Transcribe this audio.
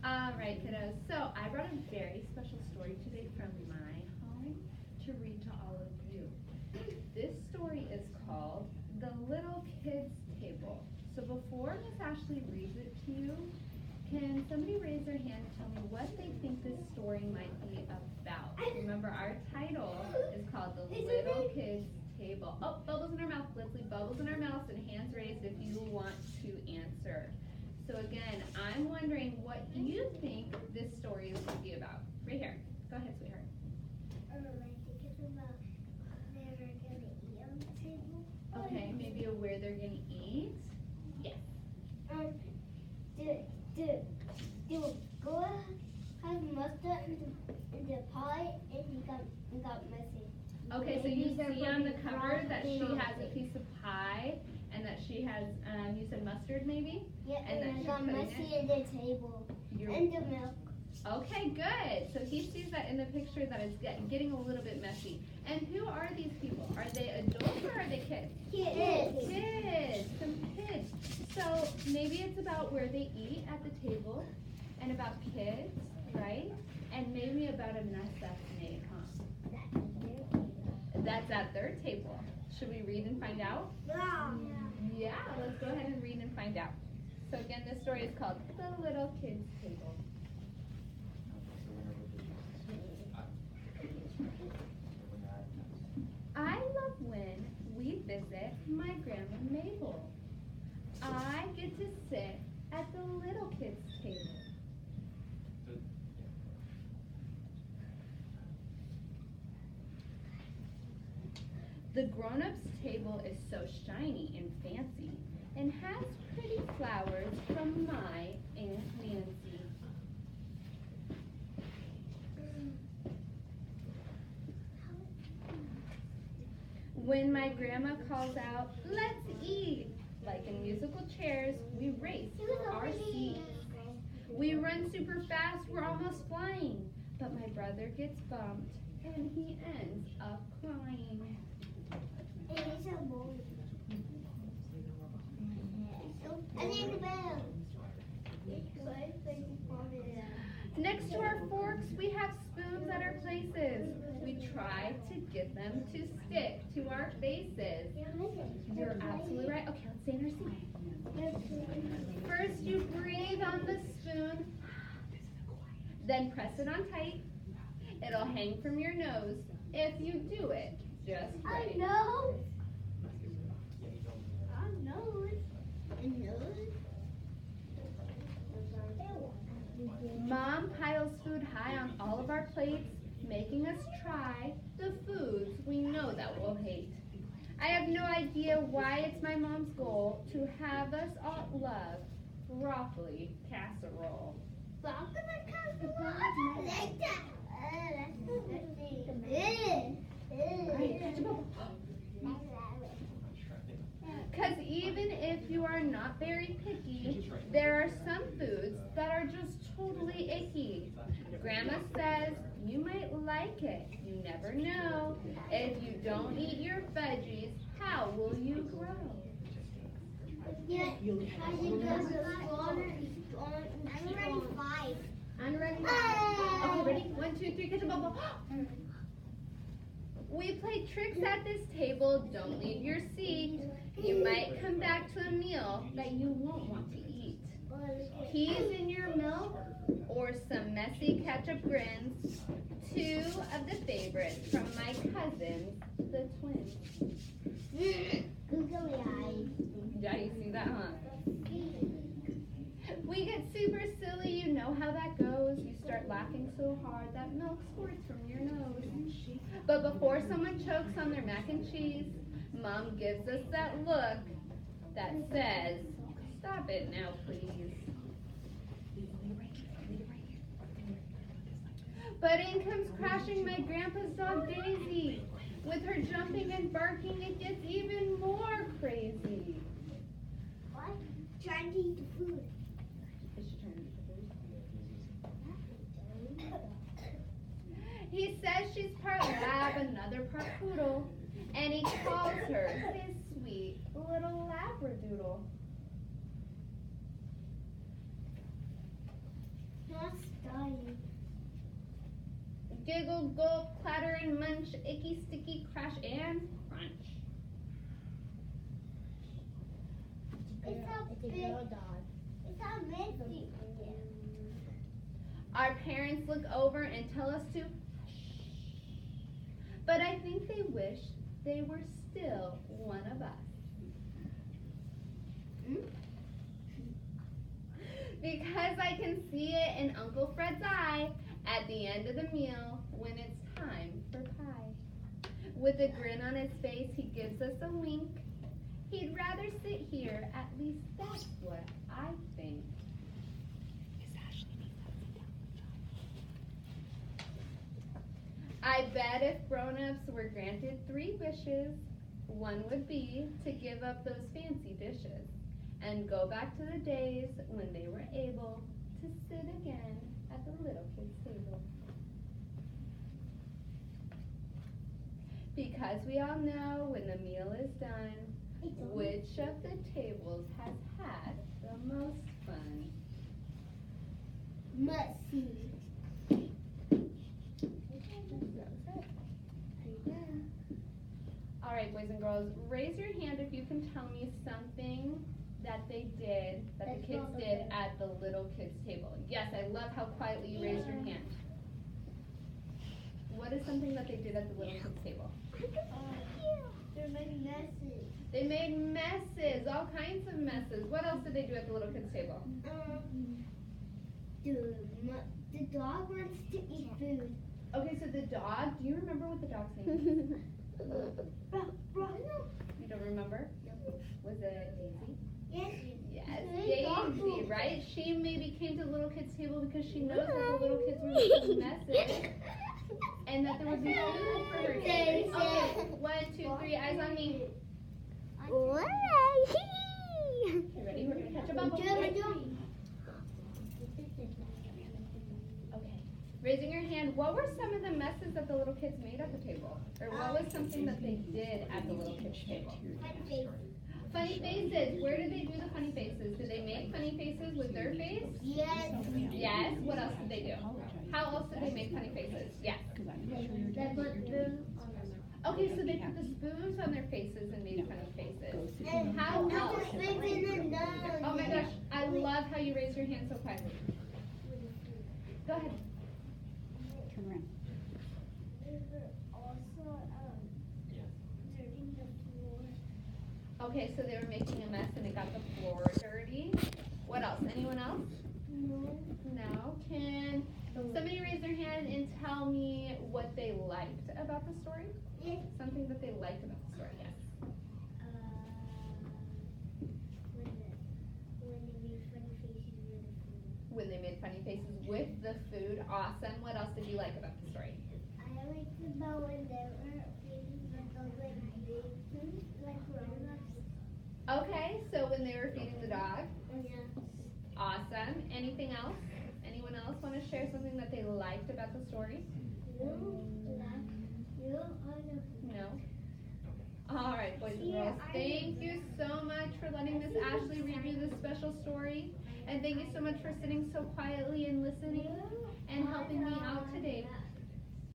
All right, kiddos. So I brought a very special story today from my home to read to all of you. This story is called The Little Kids Table. So before Miss Ashley reads it to you, can somebody raise their hand and tell me what they think this story might be about? Remember, our title is called The Little Kids Table. Oh, bubbles in our mouth. Let's leave bubbles in our mouths and hands raised if you want to answer. So again, I'm wondering what you think this story is going to be about. Right here. Go ahead, sweetheart. I think it's about they're going to eat on the table. Okay, maybe a where they're going to eat. Yes. Do go have mustard in the pie and he got messy. Okay, so you see on the cover that she has a piece of pie and that she has, you said mustard maybe? Yeah, And that and I she's got putting messy in the table. And the milk. Okay, good. So he sees that in the picture that it's getting a little bit messy. And who are these people? Are they adults or are they kids? Kids. Kids, some kids. So maybe it's about where they eat at the table and about kids, right? And maybe about a mess that's made, huh? That's at their table. Should we read and find out? Yeah. Yeah, let's go ahead and read and find out. So again, this story is called The Little Kids Table. I love when we visit my grandma Mabel. I get to sit at the little kids' table. The grown-ups' table is so shiny and fancy and has pretty flowers from my Aunt Nancy. When my grandma calls out, "Let's eat!" like in musical chairs, we race for our seats. We run super fast, we're almost flying. But my brother gets bumped and he ends up crying. And it's a boy. I need the bell. Next to our forks, we have spoons at our places. We try to get them to stick to our faces. You're absolutely right. Okay, let's stay in our seat. First, you breathe on the spoon, then press it on tight. It'll hang from your nose if you do it just right. I know. Mom piles food high on all of our plates, making us try the foods we know that we'll hate. I have no idea why it's my mom's goal to have us all love broccoli casserole. Because even if you are not very picky, there are some foods that are just totally icky. Grandma says you might like it. You never know. If you don't eat your veggies, how will you grow? Yeah, I'm ready 5. I'm ready. Okay, ready? 1, 2, 3, catch a bubble. We play tricks at this table. Don't leave your seat. You might come back to a meal that you won't want to eat. Peas in your milk or some messy ketchup grins. 2 of the favorites from my cousins, the twins. Googly eyes. Yeah, you see that, huh? We get super silly, you know how that goes. You start laughing so hard that milk squirts from your nose. But before someone chokes on their mac and cheese, Mom gives us that look that says, "Stop it now, please." But in comes crashing my grandpa's dog Daisy. With her jumping and barking, it gets even more crazy. What? Trying to eat the food. Is she trying to eat the food? He says she's part lab, another part poodle, and he calls her his sweet little labradoodle. Huh? Giggle, gulp, clatter and munch, icky, sticky, crash and crunch. It's a big dog. It's a messy. Our parents look over and tell us to hush. But I think they wish they were still one of us. Because I can see it in Uncle Fred's eye at the end of the meal when it's time for pie. With a grin on his face, he gives us a wink. He'd rather sit here, at least that's what I think. I bet if grown-ups were granted 3 wishes, one would be to give up those fancy dishes and go back to the days when they were able to sit again at the little kids' table. Because we all know when the meal is done, which of the tables has had the most fun? Messy. All right, boys and girls, raise your hand if you can tell me something that they did, that the kids did at the little kids' table. Yes, I love how quietly you raised your hand. What is something that they did at the little kids' table? They made messes. They made messes, all kinds of messes. What else did they do at the little kids' table? The dog wants to eat food. Okay, so the dog, do you remember what the dog's name is? You don't remember? Was it Daisy? Yes. Yes, Daisy, right? She maybe came to the little kids' table because she knows that the little kids were making messes and that there would be food for her. Okay, 1, 2, 3, eyes on me. What? You ready? We're gonna catch a bubble. Okay. Raising your hand, what were some of the messes that the little kids made at the table? Or what was something that they did at the little kids' table? Funny faces. Where did they do the funny faces? Did they make funny faces with their face? Yes. Yes. What else did they do? How else did they make funny faces? Yes. They put spoons on them. Okay, so they put the spoons on their faces and made funny faces. And How put else? the spoons in their nose. Oh my gosh, I love how you raise your hand so quietly. Go ahead. Turn around. They were also dirtying the floor. Okay, so they were making a mess and it got the floor dirty. What else? Anyone else? No. No. Can somebody raise their hand and tell me what they liked about the story? Yes. Something that they liked about the story, yes. When they made funny faces with the food. When they made funny faces with the food, awesome. What else did you like about the story? I liked about when they were feeding the dog like big food, like grown-ups. Okay, so when they were feeding the dog, Yeah. awesome. Anything else? Anyone else want to share something that they liked about the story? No? All right, boys and girls, thank you so much for letting Miss Ashley read you this special story. And thank you so much for sitting so quietly and listening and helping me out today.